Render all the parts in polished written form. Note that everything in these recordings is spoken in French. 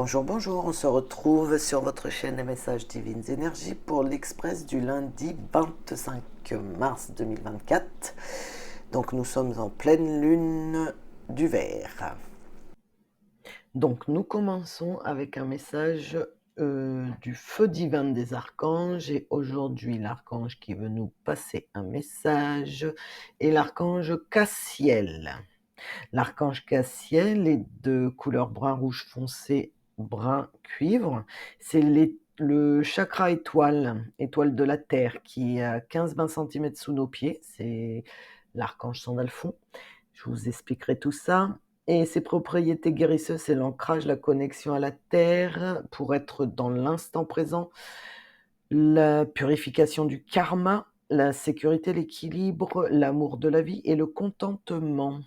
Bonjour, bonjour, on se retrouve sur votre chaîne des messages Divines Énergies pour l'Express du lundi 25 mars 2024. Donc nous sommes en pleine lune du Verre. Donc nous commençons avec un message du feu divin des archanges, et aujourd'hui l'archange qui veut nous passer un message est l'archange Cassiel. L'archange Cassiel est de couleur brun rouge foncé, brun cuivre. C'est le chakra étoile de la Terre, qui est à 15-20 cm sous nos pieds. C'est l'archange Sandalphon. Je vous expliquerai tout ça. Et ses propriétés guérisseuses, c'est l'ancrage, la connexion à la Terre pour être dans l'instant présent, la purification du karma, la sécurité, l'équilibre, l'amour de la vie et le contentement.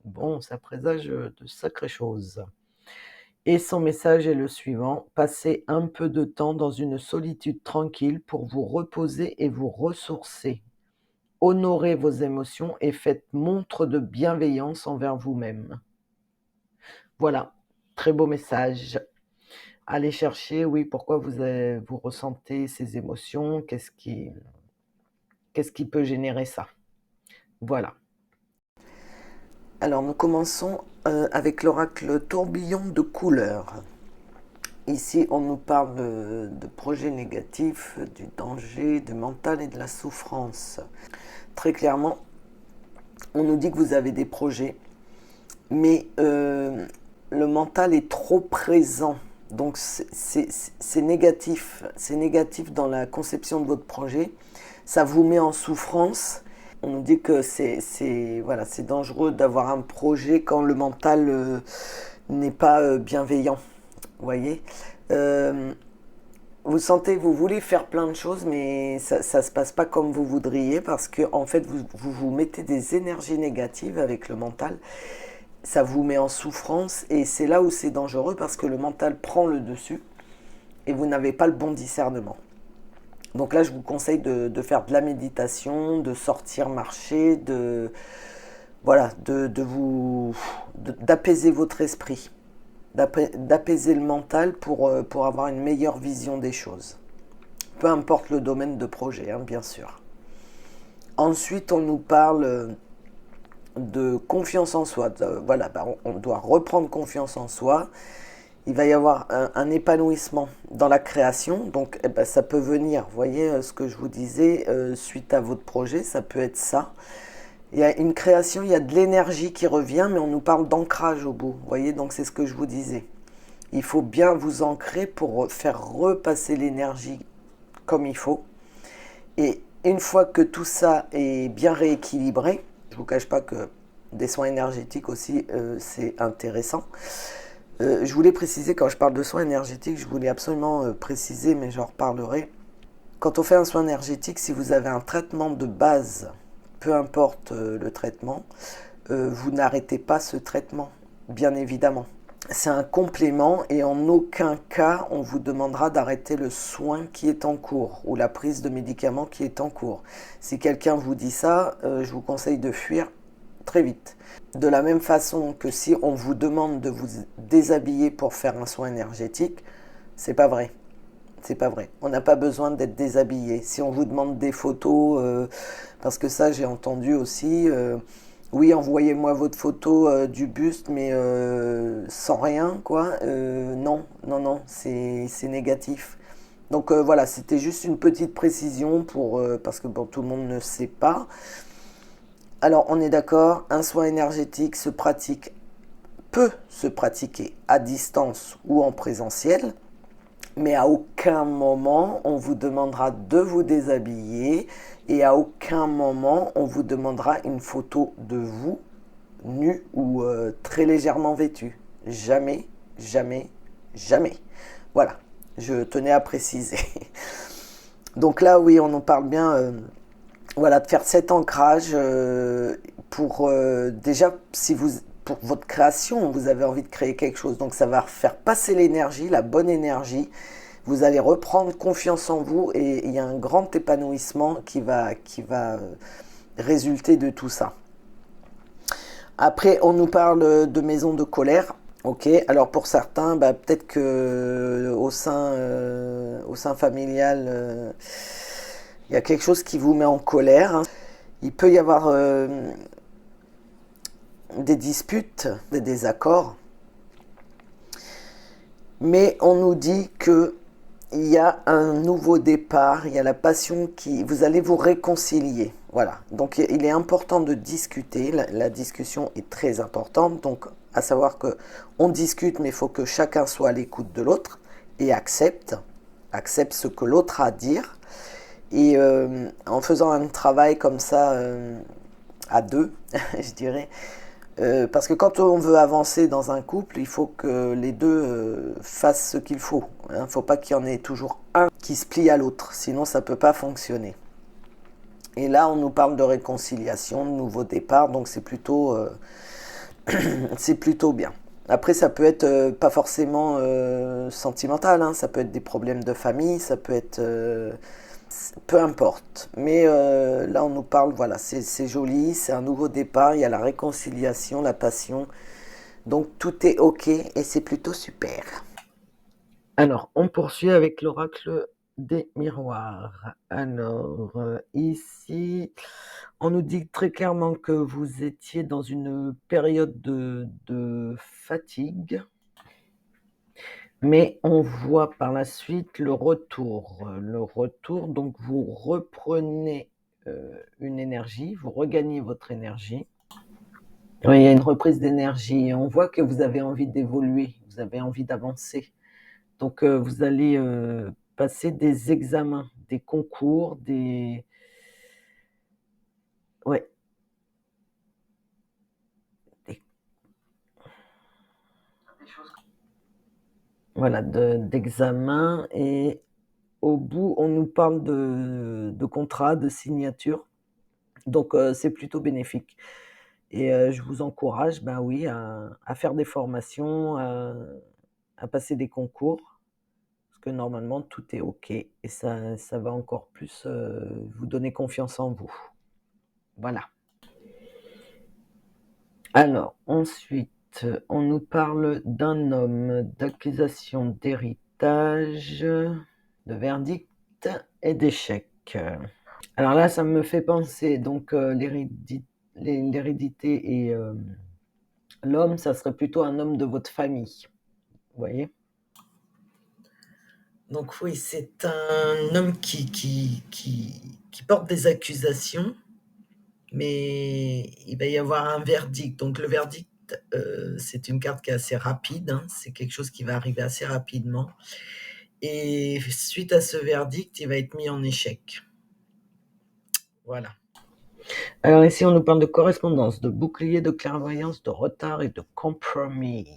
Bon, ça présage de sacrées choses. Et son message est le suivant: passez un peu de temps dans une solitude tranquille pour vous reposer et vous ressourcer. Honorez vos émotions et faites montre de bienveillance envers vous-même. Voilà, très beau message. Allez chercher, oui, pourquoi vous ressentez ces émotions, qu'est-ce qui peut générer ça. Voilà. Alors nous commençons avec l'oracle tourbillon de couleurs. Ici, on nous parle de projets négatifs, du danger, du mental et de la souffrance. Très clairement, on nous dit que vous avez des projets, mais le mental est trop présent. Donc c'est négatif. C'est négatif dans la conception de votre projet. Ça vous met en souffrance. On nous dit que c'est dangereux d'avoir un projet quand le mental n'est pas bienveillant. Vous voyez, vous sentez, vous voulez faire plein de choses, mais ça ne se passe pas comme vous voudriez, parce que en fait, vous mettez des énergies négatives avec le mental. Ça vous met en souffrance, et c'est là où c'est dangereux, parce que le mental prend le dessus et vous n'avez pas le bon discernement. Donc là, je vous conseille de faire de la méditation, de sortir marcher, d'apaiser votre esprit, d'apaiser le mental pour avoir une meilleure vision des choses. Peu importe le domaine de projet, hein, bien sûr. Ensuite, on nous parle de confiance en soi. On doit reprendre confiance en soi. Il va y avoir un épanouissement dans la création. Donc, ça peut venir, vous voyez ce que je vous disais, suite à votre projet, ça peut être ça. Il y a une création, il y a de l'énergie qui revient, mais on nous parle d'ancrage au bout. Vous voyez, donc c'est ce que je vous disais. Il faut bien vous ancrer pour faire repasser l'énergie comme il faut. Et une fois que tout ça est bien rééquilibré, je ne vous cache pas que des soins énergétiques aussi, c'est intéressant. Je voulais préciser, quand je parle de soins énergétiques, je voulais absolument préciser, mais j'en reparlerai. Quand on fait un soin énergétique, si vous avez un traitement de base, peu importe le traitement, vous n'arrêtez pas ce traitement, bien évidemment. C'est un complément, et en aucun cas on vous demandera d'arrêter le soin qui est en cours ou la prise de médicaments qui est en cours. Si quelqu'un vous dit ça, je vous conseille de fuir très vite. De la même façon que si on vous demande de vous déshabiller pour faire un soin énergétique, c'est pas vrai. C'est pas vrai. On n'a pas besoin d'être déshabillé. Si on vous demande des photos, parce que ça j'ai entendu aussi, oui, envoyez-moi votre photo du buste, mais sans rien, quoi. Non, c'est négatif. Donc voilà, c'était juste une petite précision parce que bon, tout le monde ne sait pas. Alors on est d'accord, un soin énergétique peut se pratiquer à distance ou en présentiel. Mais à aucun moment on vous demandera de vous déshabiller, et à aucun moment on vous demandera une photo de vous nu ou très légèrement vêtu. Jamais, jamais, jamais. Voilà, je tenais à préciser. Donc là, oui, on en parle bien, de faire cet ancrage pour déjà, pour votre création, vous avez envie de créer quelque chose, donc ça va faire passer l'énergie, la bonne énergie. Vous allez reprendre confiance en vous, et il y a un grand épanouissement qui va résulter de tout ça. Après, on nous parle de maison de colère. Ok, alors pour certains, bah, peut-être que au sein familial, il y a quelque chose qui vous met en colère, hein. Il peut y avoir des disputes, des désaccords, mais on nous dit que il y a un nouveau départ, il y a la passion qui... Vous allez vous réconcilier. Voilà. Donc il est important de discuter. La discussion est très importante. Donc à savoir que on discute, mais il faut que chacun soit à l'écoute de l'autre et accepte ce que l'autre a à dire. Et en faisant un travail comme ça à deux, je dirais, parce que quand on veut avancer dans un couple, il faut que les deux fassent ce qu'il faut. Il ne faut pas qu'il y en ait toujours un qui se plie à l'autre, sinon ça ne peut pas fonctionner. Et là, on nous parle de réconciliation, de nouveau départ, donc c'est plutôt bien. Après, ça peut être pas forcément sentimental, hein, ça peut être des problèmes de famille, ça peut être peu importe. Mais là, on nous parle, voilà, c'est joli, c'est un nouveau départ, il y a la réconciliation, la passion. Donc tout est ok et c'est plutôt super. Alors, on poursuit avec l'oracle des miroirs. Alors, ici, on nous dit très clairement que vous étiez dans une période de fatigue, mais on voit par la suite le retour. Le retour, donc vous reprenez une énergie, vous regagnez votre énergie. Oui, il y a une reprise d'énergie. On voit que vous avez envie d'évoluer, vous avez envie d'avancer. Donc, vous allez passer des examens, des concours, des... Ouais, des- voilà, d'examens. Et au bout, on nous parle de contrat, de signature. Donc, c'est plutôt bénéfique. Et je vous encourage, ben oui, à faire des formations, à passer des concours. Parce que normalement, tout est OK. Et ça va encore plus vous donner confiance en vous. Voilà. Alors, ensuite, on nous parle d'un homme, d'accusation d'héritage, de verdict et d'échec. Alors là, ça me fait penser, donc l'hérédité et l'homme, ça serait plutôt un homme de votre famille. Vous voyez? Donc oui, c'est un homme qui porte des accusations, mais il va y avoir un verdict. Donc le verdict, c'est une carte qui est assez rapide, hein, c'est quelque chose qui va arriver assez rapidement. Et suite à ce verdict, il va être mis en échec. Voilà. Alors ici, on nous parle de correspondance, de bouclier, de clairvoyance, de retard et de compromis.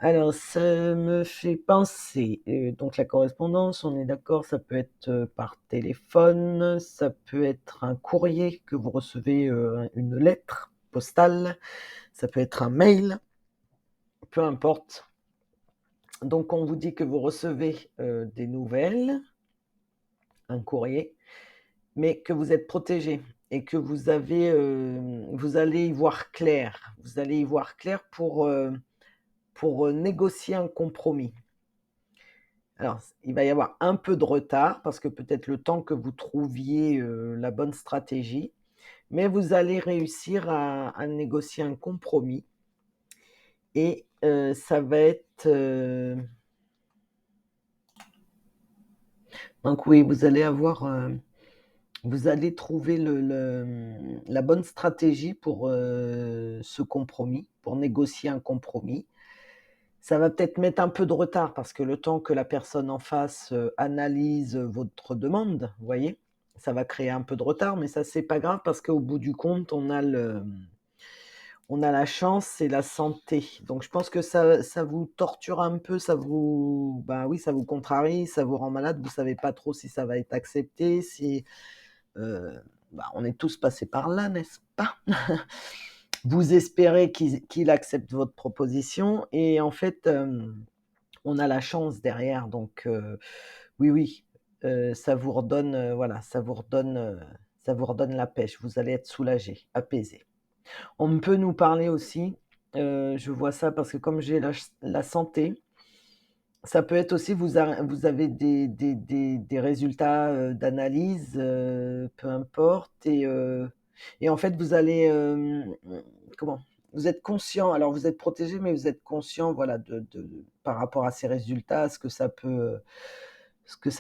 Alors, ça me fait penser, donc la correspondance, on est d'accord, ça peut être par téléphone, ça peut être un courrier que vous recevez, une lettre postale, ça peut être un mail, peu importe. Donc, on vous dit que vous recevez des nouvelles, un courrier, mais que vous êtes protégé et que vous allez y voir clair. Vous allez y voir clair pour négocier un compromis. Alors, il va y avoir un peu de retard parce que peut-être le temps que vous trouviez la bonne stratégie, mais vous allez réussir à négocier un compromis et ça va être... Donc oui, vous allez trouver la bonne stratégie pour ce compromis, pour négocier un compromis. Ça va peut-être mettre un peu de retard parce que le temps que la personne en face analyse votre demande, vous voyez, ça va créer un peu de retard, mais ça, c'est pas grave parce qu'au bout du compte, on a la chance et la santé. Donc, je pense que ça vous torture un peu, bah oui, ça vous contrarie, ça vous rend malade. Vous savez pas trop si ça va être accepté, si, euh, bah, on est tous passés par là, n'est-ce pas? Vous espérez qu'il accepte votre proposition et en fait, on a la chance derrière. Donc, oui, oui, ça vous redonne, voilà, ça vous redonne la pêche. Vous allez être soulagé, apaisé. On peut nous parler aussi Je vois ça parce que comme j'ai la santé, ça peut être aussi vous avez des résultats, d'analyse, peu importe et en fait vous allez, comment? Vous êtes conscient, alors vous êtes protégé, mais vous êtes conscient, voilà, de par rapport à ces résultats, ce que ça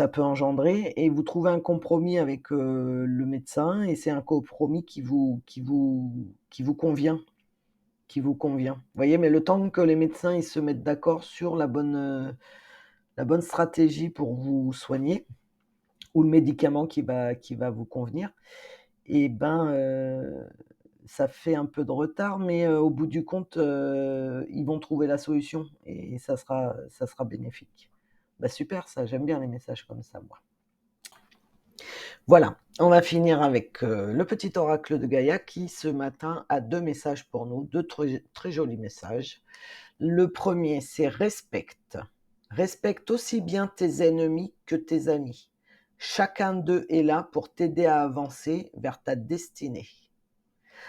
peut engendrer et vous trouvez un compromis avec, le médecin et c'est un compromis qui vous convient, qui vous convient. Vous voyez? Mais le temps que les médecins, ils se mettent d'accord sur la bonne stratégie pour vous soigner ou le médicament qui va vous convenir et ben, ça fait un peu de retard, mais au bout du compte, ils vont trouver la solution et ça sera bénéfique. Bah, super ça, j'aime bien les messages comme ça moi. Voilà, on va finir avec, le petit oracle de Gaïa qui ce matin a 2 messages pour nous, 2 très jolis messages. Le premier, c'est respecte. Respecte aussi bien tes ennemis que tes amis. Chacun d'eux est là pour t'aider à avancer vers ta destinée.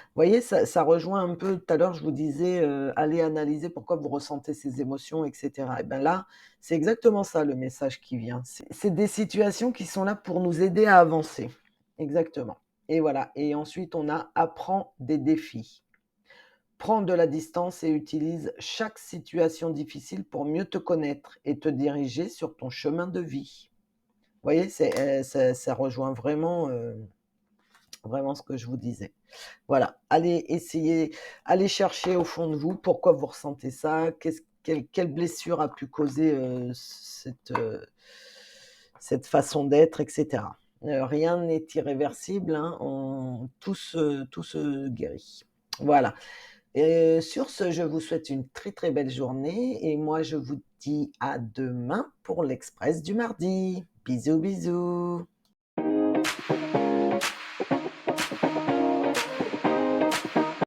Vous voyez, ça rejoint un peu tout à l'heure, je vous disais, allez analyser pourquoi vous ressentez ces émotions et cetera et ben là, c'est exactement ça le message qui vient. C'est des situations qui sont là pour nous aider à avancer. Exactement et voilà et ensuite on a apprends des défis. Prends de la distance et utilise chaque situation difficile pour mieux te connaître et te diriger sur ton chemin de vie. Vous voyez, ça rejoint vraiment, vraiment ce que je vous disais. Voilà, allez essayer, allez chercher au fond de vous pourquoi vous ressentez ça, quelle blessure a pu causer, cette façon d'être et cetera. Rien n'est irréversible, hein, tout se guérit. Voilà. Sur ce, je vous souhaite une très, très belle journée et moi je vous dis à demain pour l'express du mardi. Bisous, bisous.